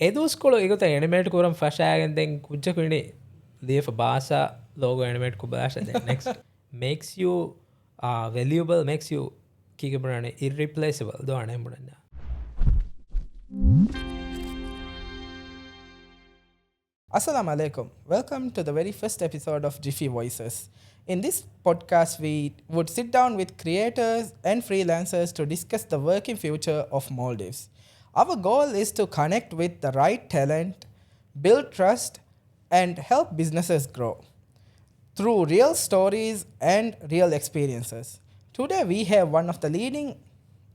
එදස්කොල එකත එනිමේට කරම් ෆශාගෙන් දෙන් කුච්චකුණි දේප බාසා ලෝග එනිමේට් ಕು ಭಾಷೆ next makes you valuable makes you කීකපරනේ irreplaceable දෝ අනේ මුණන්න. Assalamu alaikum. Welcome to the very first episode of Jiffy Voices. In this podcast, we would sit down with creators and freelancers to discuss the working future of Maldives. Our goal is to connect with the right talent, build trust, and help businesses grow through real stories and real experiences. Today, we have one of the leading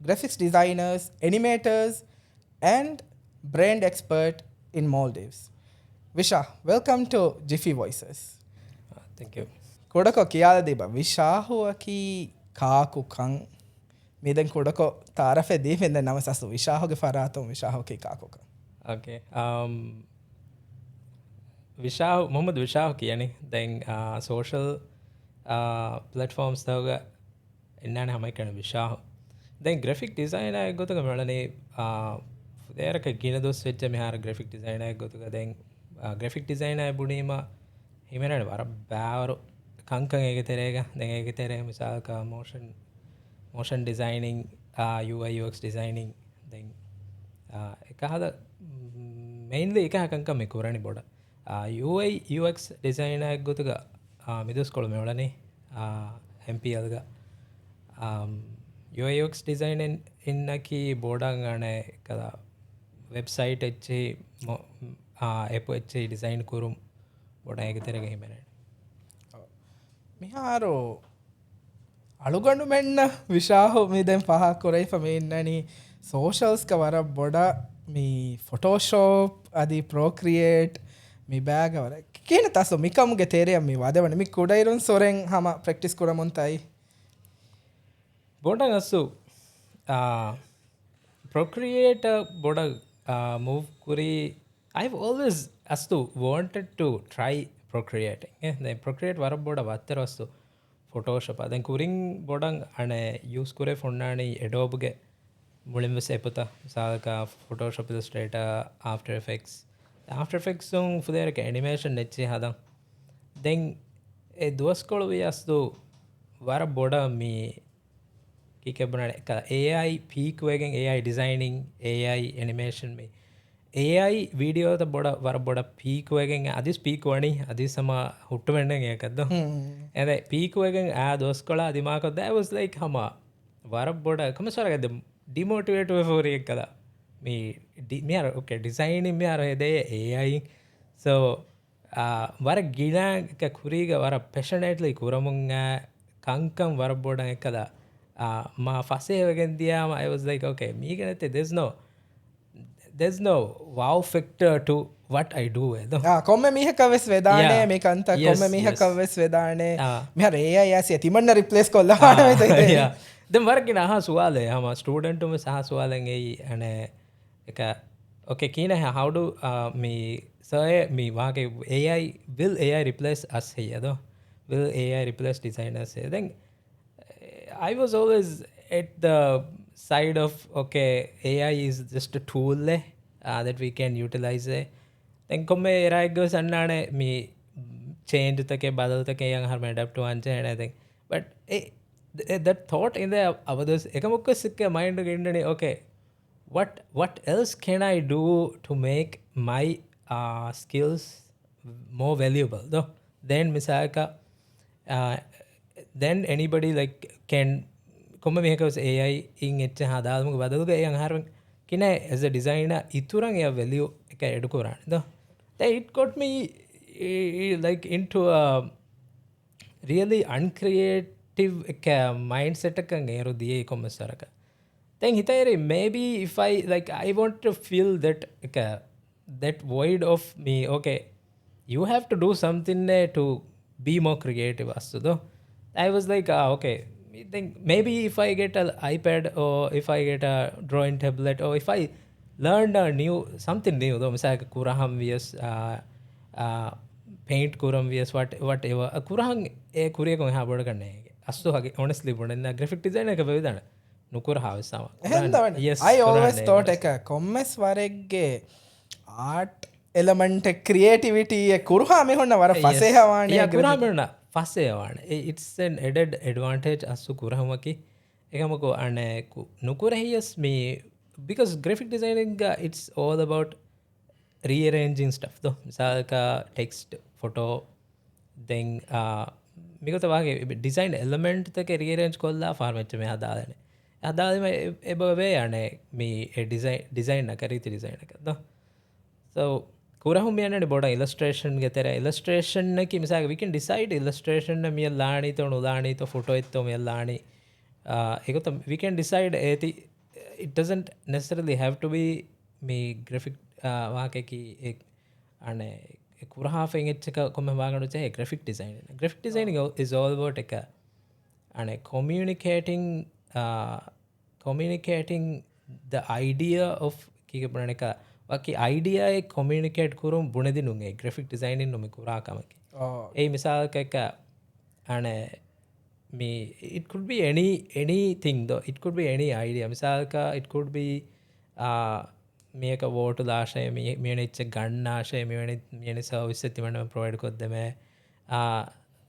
graphics designers, animators, and brand expert in Maldives. Wishah, welcome to Jiffy Voices. Thank you. Kodako kiyala deba Wishahu aki kaaku kan miden kodako tarafe defen den namasasu Wishahu ge faratum Wishahu ki kaaku kan. Okay. Wishah Mohamed Wishah කියන්නේ දැන් social platforms තවග එන්නනේ හැමයි කරන Wishah. දැන් graphic designer එක ගොතක මලනේ දෙයරක ගින දොස් වෙච්ච මෙහාර graphic designer එක ගොතක දැන් graphic designer බුණීම හිමනට වර බෑවරු කංකන් ඒක තෙරේක දැන් ඒක තෙරේ මිසාලක motion designing UI UX designing දැන් එක හද mainly එක කංකම් මේ කරන්නේ බොඩ UI UX designer එක ගොතක මිදස් කොළ මෙවලනේ MPL ಗ UI UX design innaki බෝඩන් අනේ කදා website එච්චි app එච්චි design kurum බොඩ ඒක තෙරේක හිමනේ මිහාරෝ අලුගඩු මෙන්න Wishahu me den paha korai fa me innani socials ka wara boda me Photoshop adi Procreate me bag wara kene taso mikam ge tere me wadavane me kodairun soren hama practice koramontai බොඩ අස්සු Procreate බොඩ move kuri I've always astu wanted to try Procreating. දැන් Procreate වර බොඩ වත්තර අස්සු Photoshop දැන් kuring බොඩන් අනේ use kure fonnaani Adobe ge මුලින්ම සෙපත සාලක Photoshop Illustrator After Effects උන් ෆුදේරක animation netchi hadan දැන් ඒ දුවස්කොළ වේ අස්සු වර බොඩ මේ AI peak wegen AI designing AI animation me AI video the boda war boda peak wegen adis peak wani adis sama huttu wenden ekadda and the peak wegen those kola dimaka that was like hama war boda kamsara gadde demotivate for ekada me are okay designing me are de AI so war gina ka kuriga war passionately kuramunga kankam war boda ekada ma fase wegen diama I was like okay me ganate there's no wow factor to what I do komme miha kaves vedane me kanta komme miha kaves vedane mehar AI yasi timanna replace kolla yeah then wargina ha suwale hama student me sah suwalen ei ane eka okay kina how do me say me wage will AI replace us here though will AI replace designers here then I was always at the side of okay AI is just a tool that we can utilize then komme eraigo sannane me change take badal take yang har me adapt to anje and I think but that thought in the others ekamukka sikke mind ge indane okay what else can I do to make my skills more valuable though then misaka then anybody like can komme mehakos AI in etcha hadalmuga badaluga yang harwen kina as a designer ituran ya value එක එඩු කරන්නේ though that it got me like into a really uncreative mindset එකක නේරු දියේ e-commerce සරක then hitayre maybe if I want to fill that void of me okay you have to do something to be more creative astu though I was like okay think maybe if I get an iPad or if I get a drawing tablet or if I learn something new though misal kuraham vs paint kuram vs whatever kurahang e kuriya ko ha boda kanne astu hage honestly boda graphic designer ka bevidana nukur hawe sama yes I always thought eka commerce waregge art එලමන්ට ක්‍රියේටිවිටිය කුරුහා මෙහොන්න වර පසේහවානය කුරාමෙන්න පස්සේවාන ඉටන් එඩඩ් එඩවාන්ටේජ් අස්සු කුරහමකි එකමකෝ අන නුකුරහියස් මේ because graphic designing it's all about rearranging stuff though misalka text photo then මිගත වගේ design එලමෙන්ට් එක රියරේන්ජ් කොල්ලා ෆාර්මච්ච මේ හදාදන හදාදම එබවේ යනේ මේ ඩිසයින් කරීති ඩිසයින් එකද so kurahum yanne boda illustration getera illustration ki misaga we can decide illustration na me laani to nulani to photo itto me laani ekota we can decide it doesn't necessarily have to be me graphic waake ki ek ane kuraha fengechka komme waganu che graphic designing is all about ek ane communicating the idea of ki praneka waki idea e communicate kurum bunedi nunge graphic designing numi kura kamaki ei misal ka ane me it could be anything though it could be any idea misal ka it could be මේක වෝටු දාශය මේනිච්ච ගන්නාශය මෙනි service තිමට provide කොද්දම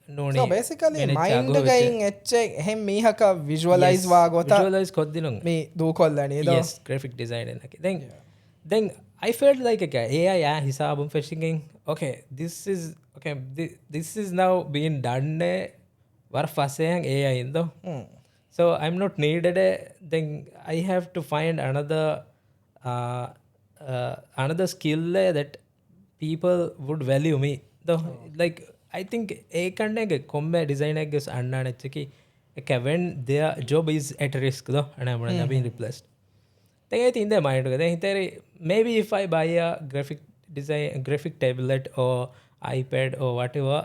So basically mind ගයින් එච්ච එහෙම මීහක visualize වාගොත visualize කොද්දිනු මේ දූ කොල්ලනේ yes graphic design එකේ then I felt like AI hisabum fetching okay this is now being done war faseng AI indo so I'm not needed then I have to find another skill that people would value me though like I think ekannege komme designer ges annanechki when their job is at risk though and I'm being replaced then I think in their mind then maybe if I buy a graphic tablet or iPad or whatever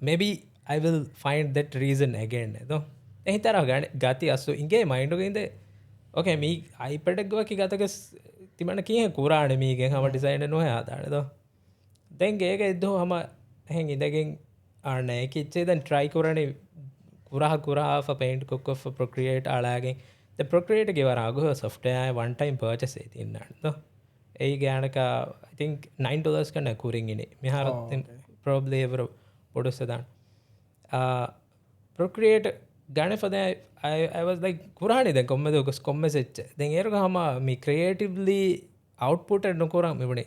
maybe I will find that reason again though ehitara gati asu inge mind ge okay me iPad එක වගේ ගතක තිමන කිය කුරාණ මීගෙන් හම design නොහ ආදානද දැන් ඒක එද්දෝ හම එහෙන් ඉඳගෙන් ආන කිච්චේ දැන් try කරන්නේ කුරා for paint cook for procreate ආලාගෙන් the procreate ගේ වර අගෝ software one time purchase A තින්නද A ගානක I think $9 කන කුරින් ඉනේ මෙහර probably ever පොඩොස්ස දාන procreate ගානේ for that I was like kurani den komme dogus komme secch den eruga hama me creatively output and nokora mebune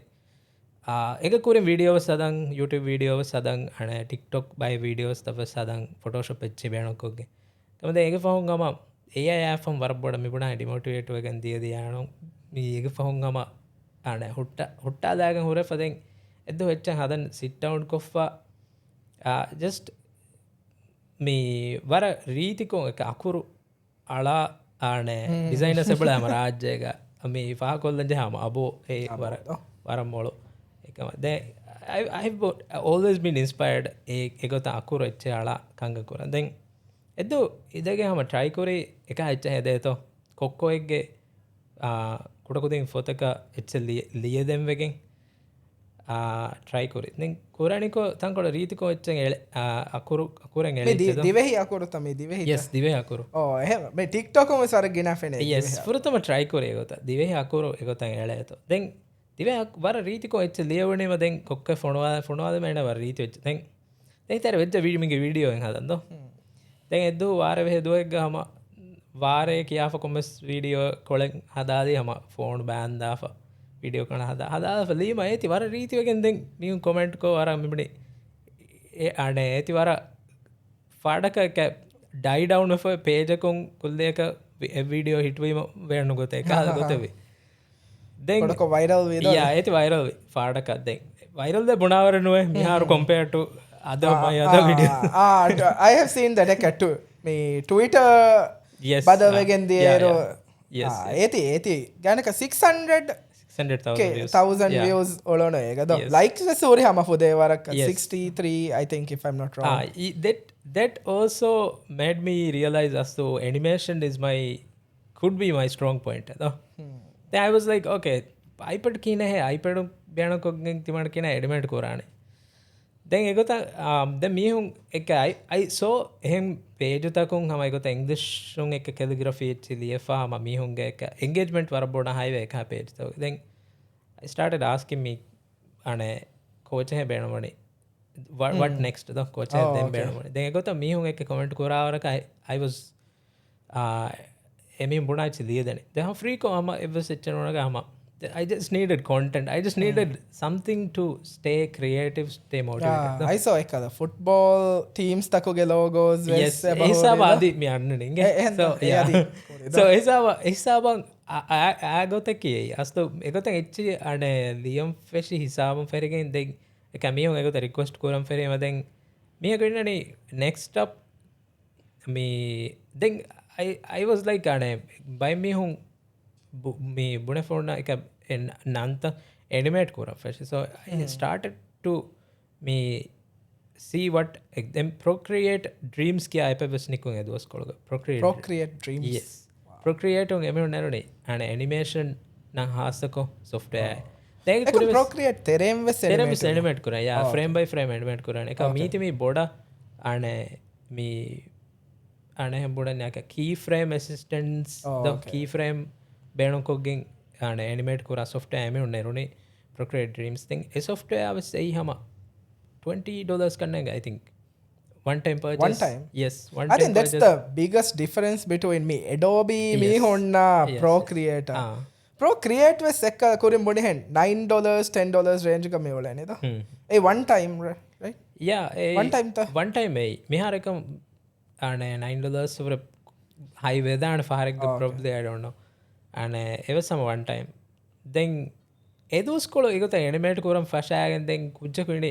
ega kuren videos sadan YouTube videos sadan ane TikTok by videos tava sadan Photoshop ecche benokogge kamade ega phone gama AI app um warboda mebuna demotivate wegen diya diyano me ega phone gama ane hutta dagen hore faden eddo ecche hadan sit down koffa just මේ වර රීතිකෝ එක අකුරු අලා ආනේ designer සෙබලම රාජ්‍යයක මේ far කොල්ලන්ජ හම අබෝ ඒ වරම් මොළු එකම දැන් I've always been inspired ඒගොත අකුරු එච්ච අලා කංග කුර දැන් එද්දු ඉදගේ හම try කරේ එක එච්ච හැදේතෝ කොක්කෝ එක්ගේ කුඩකුදින් ෆොතක එච්ච ලියදෙම් වෙගෙන් try kore then koraniko tankola රීතිකෝ එච්චෙන් අකුරෙන් එලෙච්ච Dhivehi අකුරු තමයි දිවෙහි yes දිවෙහි අකුරු එහෙම මේ TikTok එකම සර ගෙනෆෙනේ yes පුරතම try kore ගොත දිවෙහි අකුරු එකතන් එලෙතෝ then දිවෙහි වර රීතිකෝ එච්ච ලියවණේම then කොක්ක ෆොනවාද මේන වර රීති වෙච්ච then ඉතර වෙච්ච වීඩියෝ එකෙන් හදන්දෝ then එද්දු වාර වෙහෙදුව එක ගම වාරේ කියාෆ කොමස් වීඩියෝ කොලෙන් හදාදී හම phone බෑන්දාෆ video kana hada falima eti wara reeti wegen den niun comment ko wara mibne e ane eti wara fadaka ka die down of a page kon kulleka video hit wima wenu gote ka gotevi den kodako viral video yeah eti viral fadaka den viral de bunawara nuwe miharu compared to other my other video I have seen that ek too me Twitter yes bada wegen diero yes eti ganaka 600,000 views olona egada likes suri hama fude warak 63 I think if I'm not wrong that also made me realize as to animation could be my strong point then I was like okay iPad kine hai iPad bena ko timana kine animate korane then egota then mihun ek I saw him page takun hama egota English un ek calligraphy chili fa hama mihun ge ek engagement waraboda highway ka page so then I started asking me ane coach hai benamani what next the coach hai then benamani then I got a me hun ek comment kora awara I was එමින් බුණාච්චි ලියදන දෙහ ෆ්‍රීකෝ හම එව සිච්චනනක හම I just needed content. I just needed something to stay creative, stay motivated. I saw ekada football teams takuge logos Yes, hisaba adi mi anninge. So yeah. So hisaba agote ki asto egote echi ane liam feshi hisabam ferigen den ekamiyon egote request kuram ferima den mi aginani next up me then I was like ane by me hum me bune phone ek nanta animate kora first so I started to me see what them procreate dreams ki app bes nikun edos kologa procreate dreams yes wow. Procreate on eme narone ane animation na hasako software then procreate terem wes animate kora yeah frame by frame animate kora eka meeti me boda ane me ane boda naka key frame assistance the key frame benokoggen ane animate kora software eme unnerone Procreate dreams thing a software was sei hama $20 kannega I think one time purchase one time yes one I time think that's purchase. the biggest difference between me Adobe yes. me honna yes. Procreate Procreate was ekka kurim bodi hen $9 $10 range ka me wala neda a one time right yeah one time ei miharekam ane $9 for high weather and far probably I don't know and it was some one time then eduscolo egota animate kuram fashagen then kujja kuni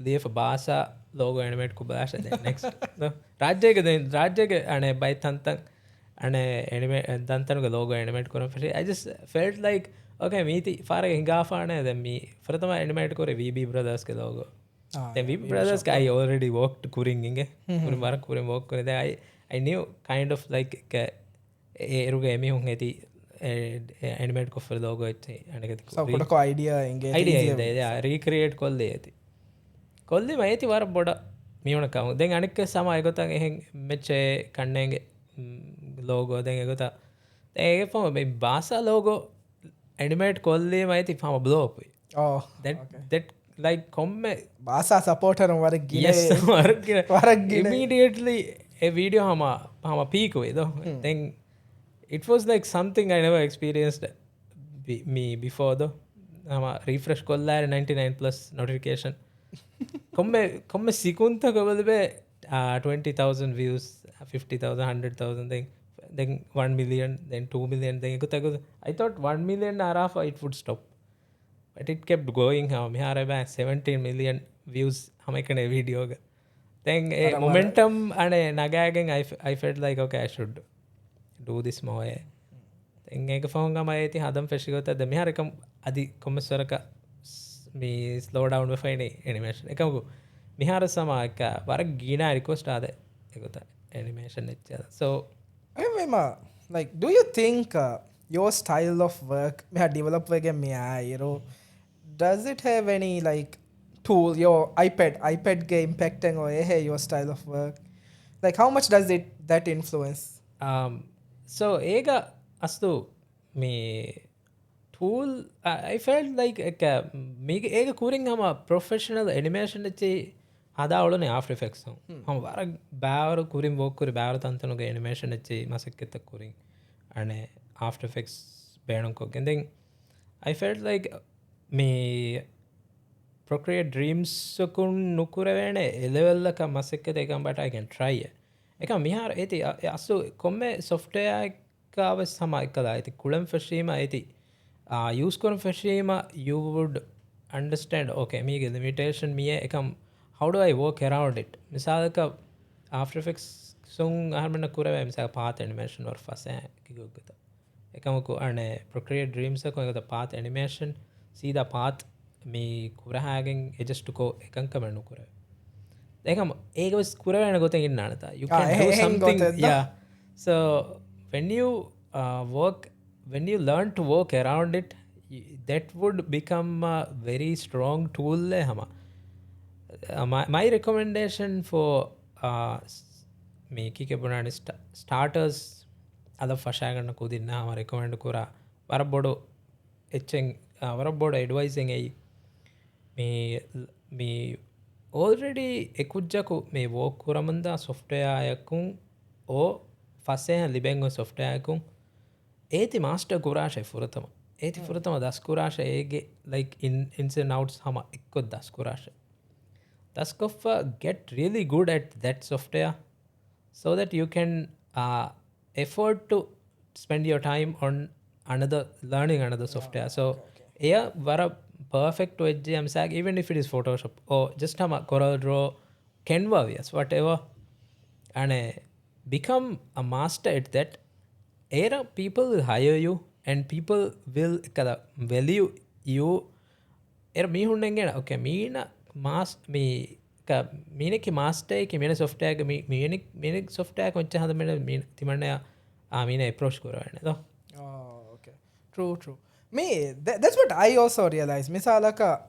leaf basa logo animate ku basha then next rajyage ane by tantan ane animate tantanuga logo animate kuram fashe I just felt like okay meeti far hinga faane then me prathama animate kore VB brothers ke logo then VB brothers I already worked kuring inge kurim war kurim work kore then I knew kind of like eruga emi hun heti animate ko for logo itte anagati so kodako idea inde yeah recreate kolle eti kolle mayti war boda miuna kam den anik sama egotan ehen meche kannenge logo den egota ege pom me basa logo animate kolle mayti pama blow up that like komme basa supporter war gine yes war gine immediately a video hama peak we though then it was like something I never experienced me before though ama refresh kolla 99 plus notification komme sikunta kobelbe 20,000 views 50,000 100,000 then 1 million then 2 million then I thought 1 million arafa it would stop but it kept going me haraba 17 million views hamekane video ga then momentum ane nagagen I felt like okay I should do this more then ega phone ga mai ti hadam feshigota de miharekam adi komeswaraka me slow down we fine animation ekamu mihara sama ekka war gina request ade egota animation eccha so like do you think your style of work me have developed again me does it have any like tool your ipad game impacting or hey your style of work like how much does it that influence so ega astu me tool I felt like me ega kuring hama professional animation echi hada awlone after effects hama war baaru kurim work kuri baaru tantanuga animation echi masakketta kuring ane after effects benum ko and then I felt like me Procreate dreams kun nukurevene level ka masakketta ekam but I can try එක මිහාර ඇති අස්සු කොම්ම සොෆ්ටයා එකව සම එකලා ඇති කුළම් ෆැශීම ඇති use කරන ෆැශීම you would understand okay මේක limitation මිය එකම් how do I work around it මිසාලක after effects සුන් අහමන කුරවේ මිසාල path animation or fasa කිගොගත එකමකු අනේ Procreate dreams එක කොහොමද path animation see the path මේ කුරහාගෙන් adjust ko එකම් කමනු කුරවේ ekam ega was kuravena goten innanata you can do something yeah so when you when you learn to work around it that would become a very strong tool le hama my recommendation for me kike bunani starters ala fasha ganna kudinna hama recommend kura warabodu echen වරබ්බෝඩ එඩවයිසින් එයි මේ already ekujjaku me work kuramanda software yakun o fasen libengo software yakun eti master kurashe furatama eti furatama das kurashe ege like in ins and outs hama ekko das kurashe das koffa get really good at that software so that you can afford to spend your time on another learning another software so yeah vara perfect to HGM SAG even if it is Photoshop or just hama Corel Draw Canva yes whatever and become a master at that era people will hire you and people will kada value you era me hunnengena okay meena mas me ka meeneki master එක මෙන software එක මීනෙක් software එක කොච්චර හද මෙන්න තිමන්න meena approach කරවන්නේ නේද oh okay true me that's what I also realized misalaka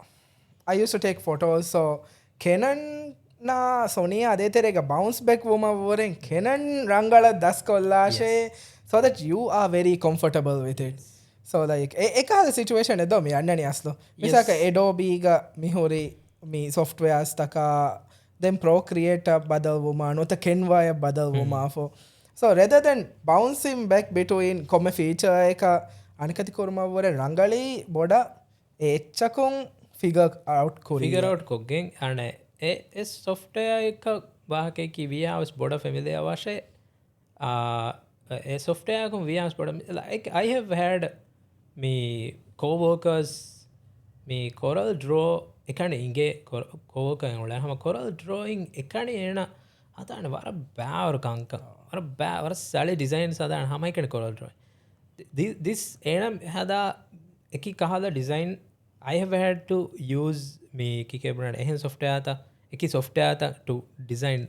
I used to take photos so Canon na Sony ade terega bounce back woma woren Canon rangala das kollashe so that you are very comfortable with it so like ekada situation edo me annani aslo misaka Adobe ga mihori me softwares taka then Procreate badal woma nota Canva badal woma for so rather than bouncing back between komme feature eka අනිකති කොරමවර රංගලී බොඩ එච්චකුන් figure out කොගෙන් අන ඒ software එක වාහකයකි VRs බොඩ familiar අවශ්‍ය ඒ software එකකුන් VRs බොඩ like I have had me co-workers me Corel Draw එකන ඉගේ co-worker වල හැම Corel drawing එකනේ එන අතන වර බෑවර කංක වර සැලි design සදාන හැම එකනේ Corel Draw this enam hada eki kahala design I have had to use me kike brand ehen software ata eki software ata to design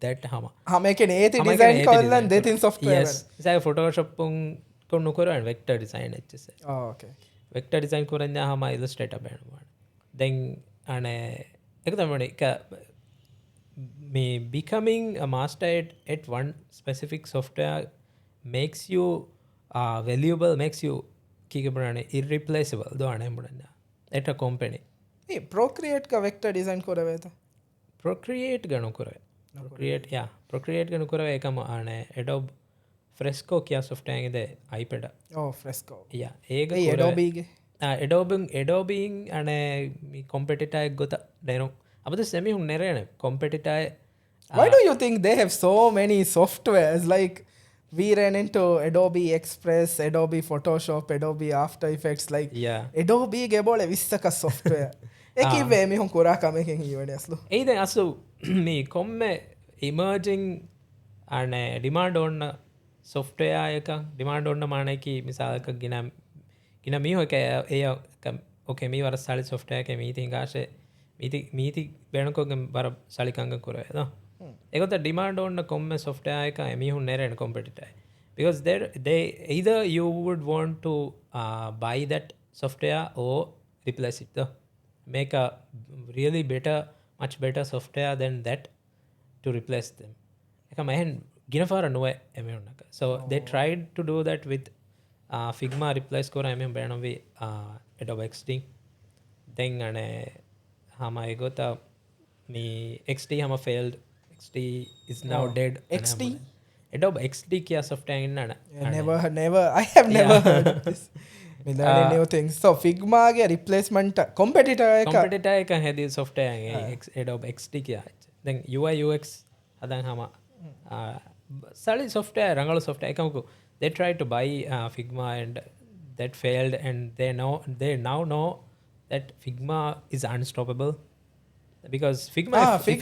that hama ekene eti design kollan detin software yes sai photoshop konnu koran vector design hs oh okay vector design koranya hama illustrator banwa then ane ekadamane ka me becoming a master at one specific software makes you valuable makes you kikabane irreplaceable do ane mudanna eta company e Procreate ka vector design koraveta Procreate ganu korave Procreate yeah Procreate ganu korave ekama ane Adobe Fresco kiya software ide iPad oh Fresco yeah ega Adobe ge Adobe ane mi competitor ek gota deno abada semi hun nerene competitor why do you think they have so many softwares like we ran into Adobe Express, Adobe Photoshop, Adobe After Effects like yeah Adobe ge bole 20ka software ekive mi hon kura kameken iyone aslu ei den asu me komme emerging ane demand onna software එක demand onna මානකි මිසාලක ගින මේ හොක එය okay මේ වර සාලි software එක මීති ගාෂේ මීති බැනකොගෙන් බර සාලිකංග කරේ නෝ ekotha demand on komme software එක emihun neren competitor because they either you would want to buy that software or replace it though make a really much better software than that to replace them eka mahen ginafara nuwe emihunaka so they tried to do that with Figma replace kora emihun benovi Adobe XD then ane hama egotha me XD hama failed XD is now dead XD Adobe XD kiya software innana never I have never heard of this me learning new things so Figma ge replacement competitor එක hedi software Adobe XD kiya then UI UX adan hama sali software rangala software ekamuko they tried to buy Figma and that failed and they now know that Figma is unstoppable because Figma is free.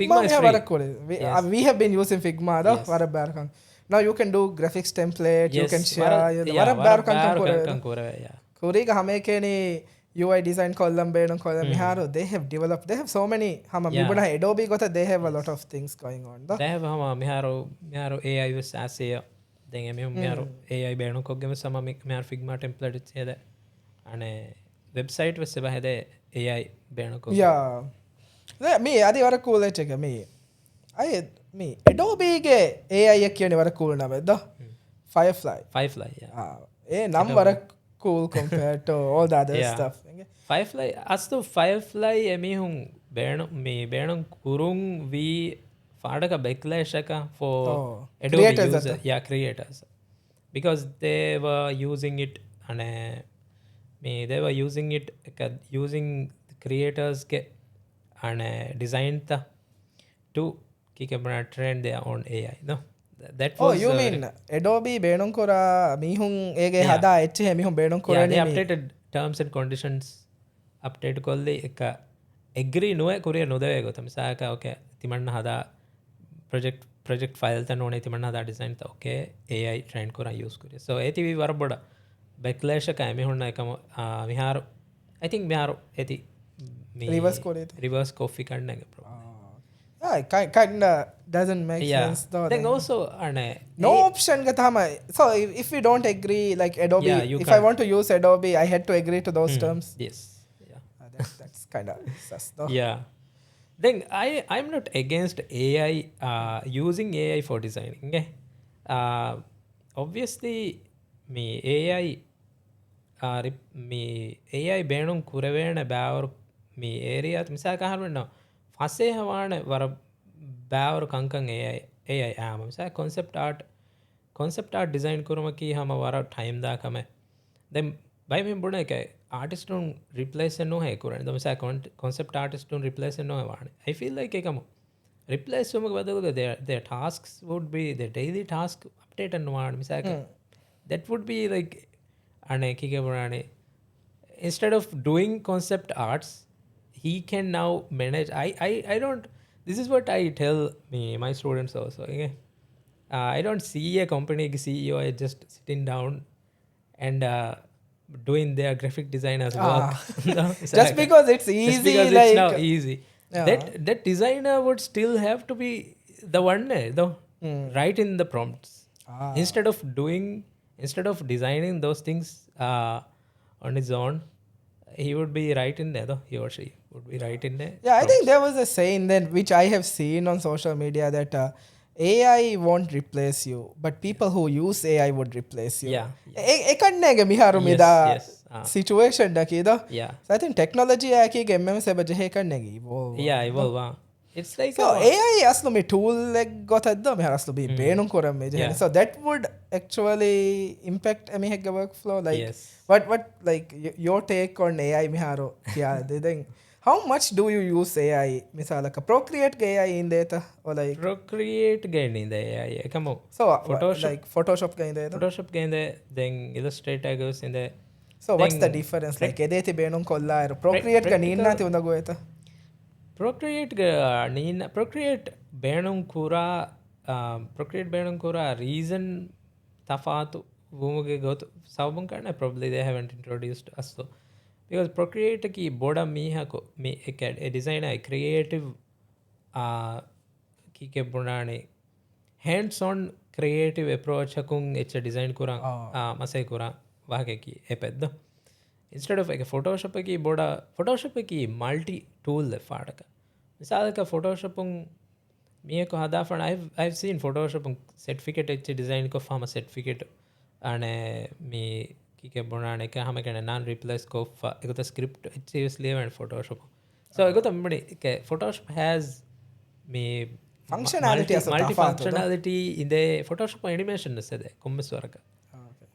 We have been using Figma yes. Now you can do graphics template yes. You can share kuriga hamekeni UI design column benon column miharu they have developed they have so many hama mibuna Adobe gotha they have a lot of things going on they have hama miharu AI was asaya then miharu AI benon koggem sama mihar Figma template cheda ane website was seba hede AI benon kog yeah me adi vara cool එක me Adobe ge AI එක කියන්නේ වර cool නම ද Firefly yeah ඒ නම් වර cool compared to all the other yeah stuff. firefly astu firefly emihun beenum kurun vi fadaka backlash eka for Oh, Adobe creators user ata. yeah creators because they were using it and they were using it using creators ke and design ta to kick up train their own AI no that Oh, was you mean Adobe බේනුම් කරා මිහුන් ඒගේ yeah හදා එච්ච මිහුන් බේනුම් yeah they කරන්නේ මේ. updated terms and conditions update කොල්ලේ එක agree නොවේ කුරිය නොදවේ ගොතම සායක okay තිමන්න හදා project file තන ඕනේ තිමන්න හදා design ත okay AI train කරා use කරිය so ඒති වර බොඩ backlash එක එමෙ හොන්න එකම විහාර I think විහාර ඒති Reverse code it. reverse coffee කරන්න එක problem Yeah, it kinda doesn't make yeah sense though. then also No option ga thama. So if we don't agree, like Adobe, Yeah, you if I can't. want to use Adobe, I had to agree to those terms. yes yeah That's kind of sus though. yeah then I'm not against AI using AI for designing okay? Obviously me AI me AI බේනුම් කුරවේන බෑවරු me area මිසා කහරවෙන්න ෆසේ හවාන වර බෑවරු කංකන් AI ආම මිසා concept art design කරමකී හම වර time දාකම then by me බුණ එක artist don't replace no hai kuran the misa concept artist don't replace no hai I feel like ekam replace sumuk badaluga their tasks would be their daily task update and one misa that would be like ane kike burane instead of doing concept arts he can now manage I don't this is what I tell my students also okay? I don't see a company CEO just sitting down and doing their graphic design as work. No, Just because it's easy, just because like it's now easy. Yeah. That designer would still have to be the one though write in the prompts instead of designing those things on his own. He would be right in there though. He or she would be right in there. Yeah, I think there was a saying then which I have seen on social media that AI won't replace you, but people who use AI would replace you. Yeah. එකන්නේගේ මිහාරු Yes, මිදා yes. situation ඩකීද? Yeah. So I think technology එකීගේ එම්මම සෙබ ජෙහෙ කන්නේගේ evolve. Yeah, evolve. It's like So AI aslu me tool like gotadda me aslu be beenum koram me Yeah. so that would actually impact me hegga workflow like Yes. what like your take on AI me haro yeah they think how much do you use AI misalaka Procreate ge AI in data or like Procreate gain in the AI come on so Photoshop. like Photoshop ge in data Photoshop gain there then Illustrator goes in there so what's the then difference like edeti beenum kolla Procreate ge ninna ti unda goeta Procreate Procreate බේනුම් කුරා reason තෆාතු භූමගේ ගොතු සවබන් කරන probably they haven't introduced us so because Procreate ki boda mihako me ek a designer a creative ki ke bunane hands on creative approach hakun echa design kurang masai kurang wahage ki epedda instead of like a Photoshop ki boda Photoshop ki multi tool le faadaka misalaka Photoshop miyako hadafan I've seen Photoshop certificate echa design ko fama certificate ane me kike bonane ka hama kana non replace ko egota script seriously and Photoshop so egota mbani ke Photoshop has me functionality as multi functionality in the Photoshop animation sede kummeswaraka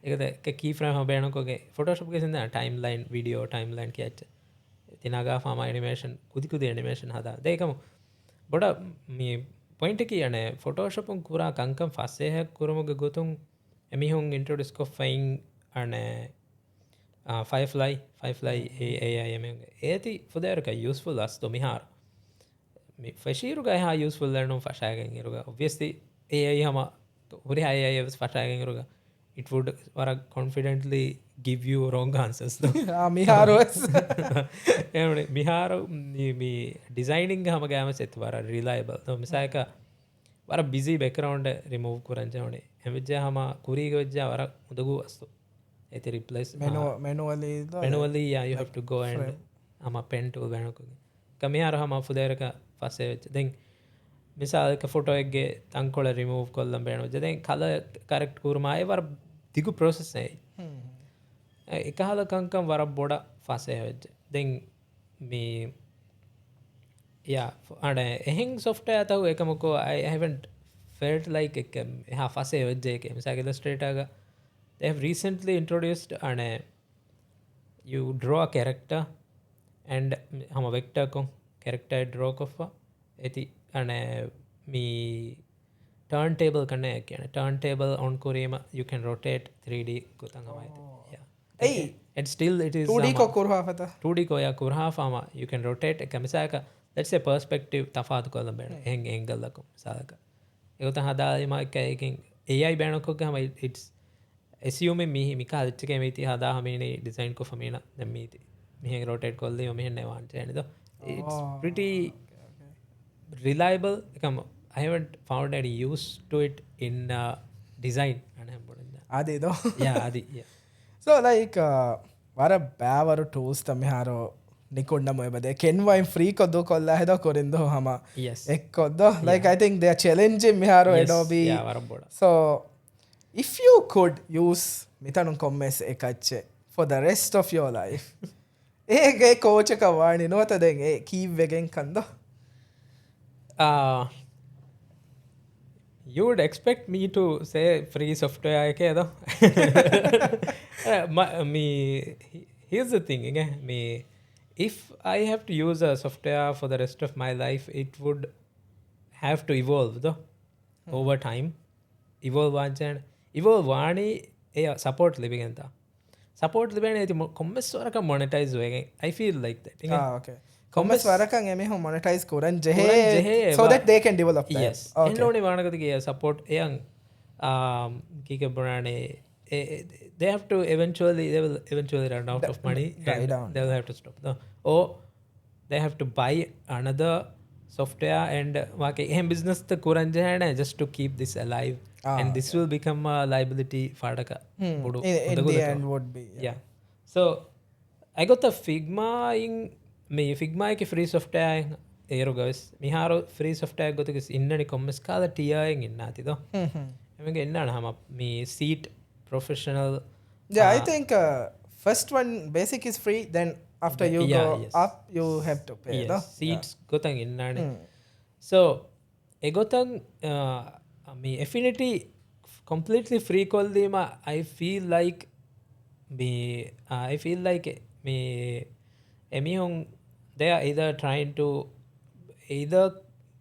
ekada ke keyframe habeno ko ge Photoshop ke sinda timeline video timeline ki acha tinaga fama animation kudi animation hada dekam boda me point ki ane Photoshop kura kankam fasse hai kurumoge gotum emihun introduce ko fine ane firefly AI emihun eti fuderka useful asto mihar me fashiruga ha useful lenu fashagen iruga obviously AI hama uri AI was fashagen iruga it would vara confidently give you wrong answers though මිහාරු එමනේ මිහාර මේ designing hama gama set vara reliable though misaka vara busy background remove kuranja one emejja hama kuriga vejja vara udagu astu eti replace manually yeah you have to go and hama pen tool venako kamiyara hama fuderaka fasse vech then misalaka photo egge tankola remove kollam beno then color correct kurma e var digu process ai එකහලකංකම් වරක් බොඩ ෆසේ වෙච්ච දෙන් මේ අඩ එහෙන් soft ඇතව එකමකෝ I haven't felt like එහා ෆසේ වෙච්ජේ එක මිසාක ඉලස්ට්‍රේටාග they have recently introduced you draw a character and hama vector kon character draw koffa eti me turntable kanne කියන turntable on kurima you can rotate 3D kutan hamaite ei and still it is 2D ko kurha fata 2D ko ya kurha fama you can rotate එක misaka let's say perspective තෆාතු කරලා බලන්න එහෙන් angle ලකෝ misaka ඒකත හදාලිම එකකින් AI බෑනකොක් ගම it's assuming me මිකා දෙච්ච කැමති හදා හමීනේ design ko famina දැම්මීති මෙහෙන් rotate කොල්ලේ යොම මෙහෙන් නෑවාන්ට නේද it's pretty reliable එකම I haven't found any use to it in design and I'm putting that adi do yeah adi yeah so like vara bævaru tools tamiharo nikunda moybade kenwa in free koddo kolla hedo korindo hama yes ekkoddo like I think they are challenging miharo yes. Adobe yeah varaboda so if you could use mitanun commerce ekacche for the rest of your life ege coach ka wani nota den e keep wegen kando you would expect me to say free software ekeda me here's the thing again me if I have to use a software for the rest of my life it would have to evolve though over time evolve vani support living enta support living eti commerce waraka monetize wegen I feel like that okay commerce warakan eme monetize koran jehe so that they can develop that yes ellone wanagadi ge support eyan kike burane they have to they will eventually run out of money and they will have to stop or they have to buy another software and wake em business the kuran jehana just to keep this alive and this will become a liability fadaka in the end would be yeah so I got the Figma in me Figma ki free software ero guys miharo free software gotu innani commerce kala tier en innati do emenge innana hama me seat professional yeah I think first one basic is free then after you go up you have to pay yes, seats gotan innane so egotan me affinity completely free koldima I feel like me emihon they are either trying to either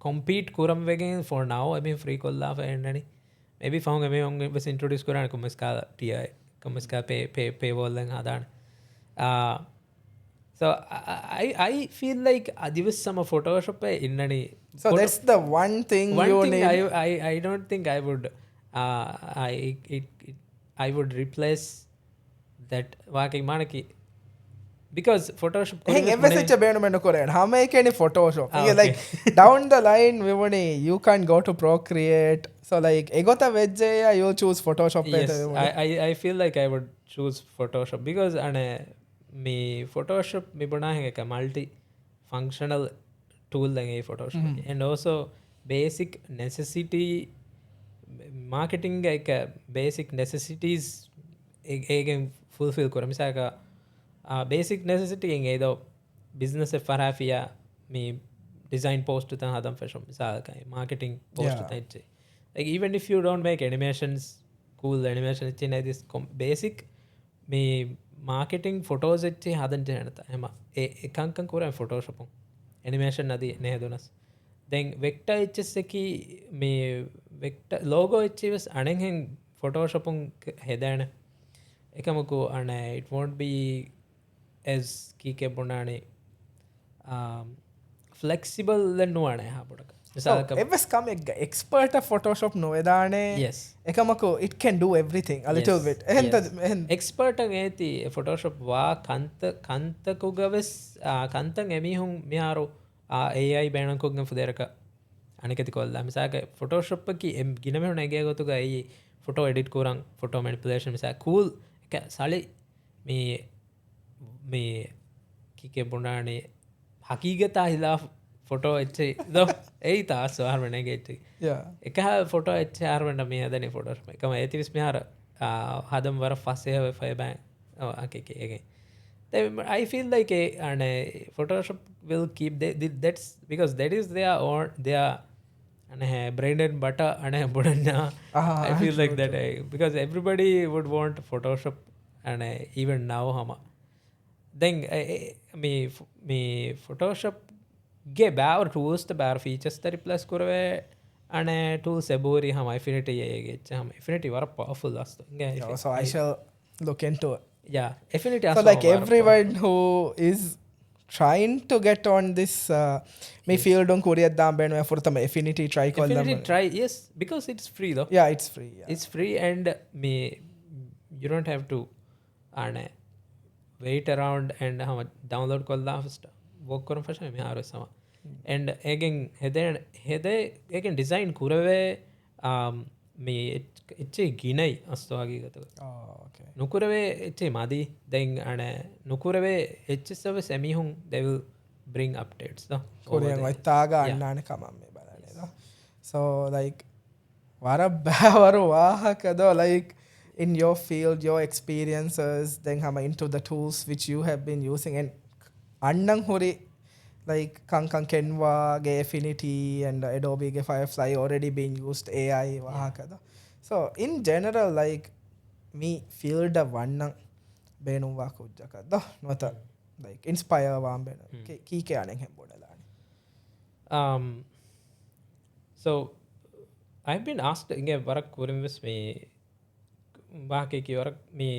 compete kuram wegen for now I mean free kolla for endani maybe found emihon was introduce kuran commerce ka ti commerce ka pay wall lang hadan so I feel like adivis sama photoshop innani so that's the one thing need I don't think I would I would replace that waki manaki because photoshop message beenu koren hama ekeni photoshop like down the line we want you can go to Procreate so like egota vejje you choose photoshop yes, I feel like I would choose photoshop because me photoshop me bana hai multi functional tool lenge photoshop and also basic necessity marketing like basic necessities again fulfill kora misaka basic necessity en edo business farafia me design post tan hadam fashion misaka marketing post tan che like even if you don't make animations cool animation chin this basic me marketing photos etti hadan jenata ema ekankan kora photoshop animation nadi ne hedunas then vector hs ki me vector logo hs anen photoshop hedana ekamaku ane it won't be as kike bonane flexible than no ane ha bodaka misaka evs come expert of photoshop no edane yes ekamaku it can do everything a little bit expert ageti photoshop wa kanta kugaves kantan emihun miharo AI බෑනකොක් ගම් ෆුදරක අනිකති කොල්ලා මිසාක Photoshop එකි ගිනම නැගේ ගොතුක ඒ photo edit කරන් photo මැනිපුලේෂන් මිසා cool එක සලි මේ කිකේ බොණානේ හකීගතා හිලා photo එච්චේ දෝ එයි තාස් සහර නැගේ එච්චේ එක photo එච්චේ ආරවන්න මේ හදනේ Photoshop එකම ඒතිවිස් මිහාර හදම් වර ෆස්සේ fire bank oh okay okay. I feel like Photoshop will keep that's because that is their own their bread and butter budana. I feel like True, that true. because everybody would want Photoshop even now hama then me Photoshop ge bär tools the bär features the replace kurave tools ebori hama Affinity ge hama Affinity var powerful asto Yeah, so I shall look into it. yeah Affinity So asto like var powerful. everyone who is trying to get on this me Yes. field on Korea damben for the Affinity try call them. Affinity try yes because it's free though. Yeah, it's free. Yeah. It's free and me you don't have to and wait around and how download kolla first work korum first me haro sama and again hede again design kurave me etche ginai asto agi gatu Oh, okay. nukurave etche madi then and nukurave etche service emihun they will bring updates though Korean wai taga yeah. annane kamam me balane no. So like vara bavaru wahakado like in your field your experiences then hama into the tools which you have been using and annang hori like kankan Canva ge Affinity and Adobe ge Firefly already being used AI wahakado. So in general like me field vannang beenum wa kujjakadda nota like inspire waan bena kike anen hem bodalani. So I've been asked inge varak kurinvis me baake ki varak me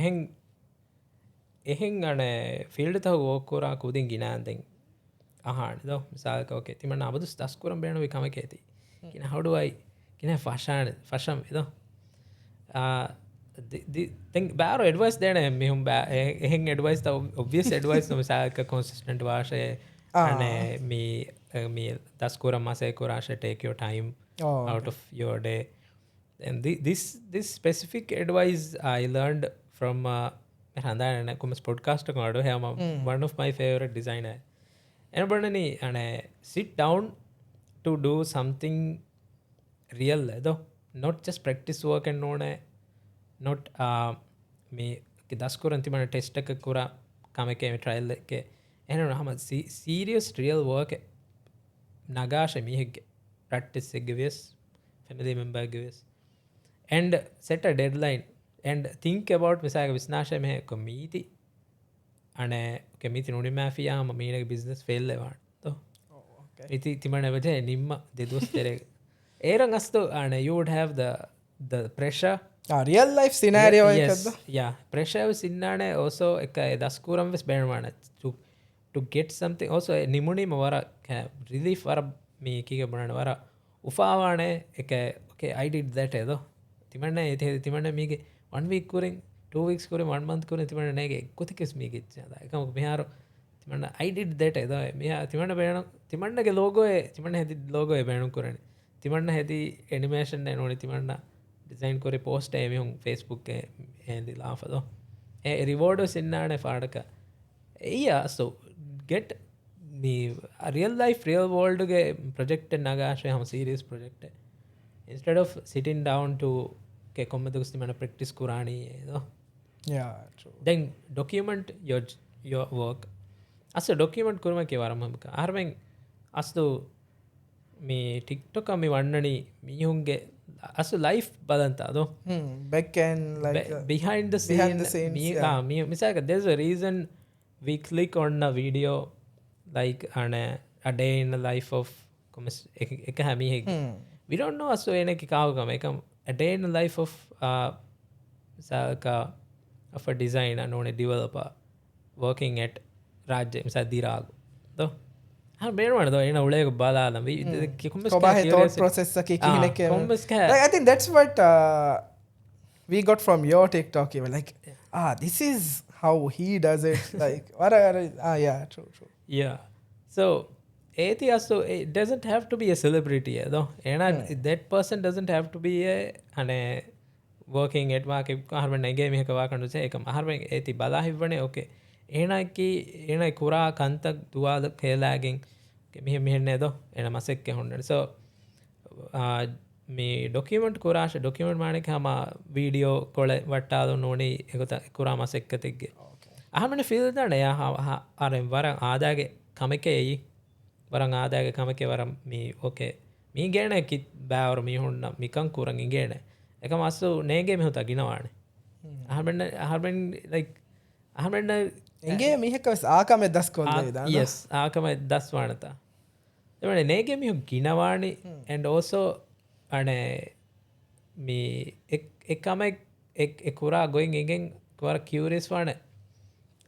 ehen ane field tha work kora kudin ginan den ahan do misal ka okay timanna abadus das kuram bena we kama keti kina how do I kina fasham do the thing baro advice dena me hum ba ehen advice the obvious advice no misal ka consistent washe ane me das kuram mase korashe take your time out of your day. And this specific advice I learned from podcast one of my favorite designer and sit down to do something real though not just practice work and not me das kuran timana test එක kura kameke me trial ke ena hama serious real work nagasha mihege practice gives family member gives and set a deadline and think about misal visnasha me committee ane committee nuni mafia ma meenage business fail lewan to iti timane waje nimma dedus tere eran asto ane you would have the pressure real life scenario yes yeah pressure was innane also ek daskuram ves benwana to get something also nimuni mawara relief wara me kike banana wara ufawane ek okay I did that edo timanna ethe timanna mege 1 week kurin 2 weeks kurin 1 month kurin timanna nege kotikes mege ichada ekam meharo timanna I did that edo meha timanna beena timanna ge logo e timanna hedi logo e beenu kurani timanna hedi animation ne noni timanna design kore post e mehun Facebook e hendi laafado e reward sinnane faadaka iya so get me a real life real world ge project nagashe ham serious project instead of sitting down to ke kommadu gustimana practice kurani edo yeah true then document your work aso document kuruma ke waram hamka arwen asto me TikTok me wannani mihunge aso life badanta ado back end like behind the scenes yeah. misaka there's a reason we click on a video like a day in the life of එක හැමියෙක් we don't know aso ene ki kaawgama ekam a day in the life of misaka of a designer none developer working at rajya misal diragu do ha benuwana do ena ulega balala we kobahe thought process ki kinek like I think that's what we got from your TikTok even like this is how he does it like yeah true yeah so so it doesn't have to be a celebrity though and that person doesn't have to be a working at work harmen nege meheka wakandu se ekam harmen eti bala hivwane okay ena kura kantak duwada khelagen ke mehenne do ena masek ke honne so මේ document කුරාශ document මානක හම video කොළ වට්ටාද නෝනි එකත කුරාමස් එක්කතික්ගේ අහමන ෆිල්දන එයා අරෙන් වරන් ආදාගේ කමක එයි වරන් ආදාගේ කමක වරම් මේ ඕකේ මේ ගේන එකි බෑවර මිහුන්න මිකං කුරන් ඉගේන එක මස්සු නේගේ මෙහුත ගිනවානේ අහමෙන් like අහමෙන්න්න එගේ මිහකස් ආකම දස් කොල්ද යස් ආකම දස් වානතා එමන නේගේ මිහු ගිනවානි ඇන්ඩ ඕසෝ අනේ මේ එකම එකුරා ගොයින් ඉගෙන් වර කියවරස් වාන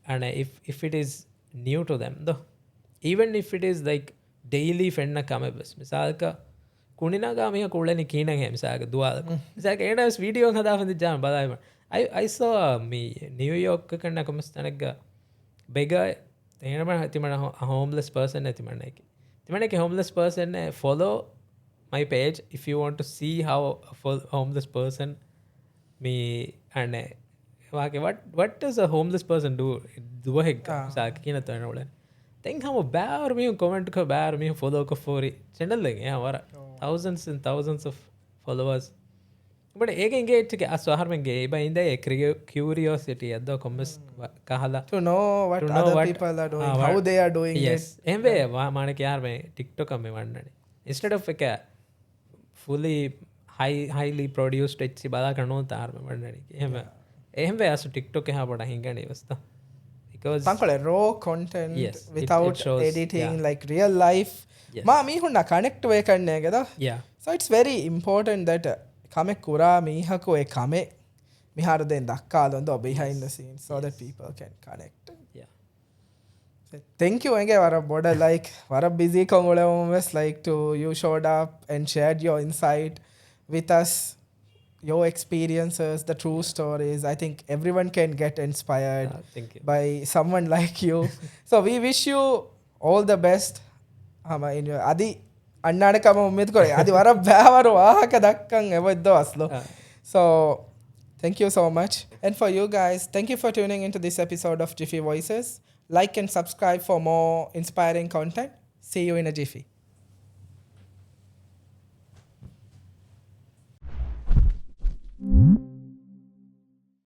and if it is new to them though even if it is like daily fenna kamebas misalka kuninaga me kulani kina he misalka dual misalka enas video hada fandi jam badai I saw me New York kanna komstanaga bega enama timana homeless person timanaki timanaki homeless person follow my page if you want to see how a homeless person me and what does a homeless person do duwahek saak kina tanawla then hum baar me comment ko baar me follow ko fori channel lenge ya wara thousands and thousands of followers but ege engage ke aswahar men ge ba inda curiosity adda comments kahala to know what other people are doing how they are doing yes embe manake yaar me TikTok me wannane instead of a fully highly produced etsi bala kanu tar me wannane ehme එහෙම අස TikTok එහා පොඩ හිඟනේ වස්ත because pankole raw content yes, without it shows, editing like real life ma mi hunna connect way kanne geda so it's very important that kame kura mihako e kame mihara den dakkalondo behind the scenes so that people can connect thank you enge vara boda like vara busy kongole almost like to you showed up and shared your insight with us your experiences, the true stories. I think everyone can get inspired by someone like you. So we wish you all the best. Adi annada kama ummid kore adi vara bavaru ahaka dakkan evoddo aslo. So thank you so much. And for you guys, thank you for tuning into this episode of Jiffy Voices. Like and subscribe for more inspiring content. See you in a jiffy.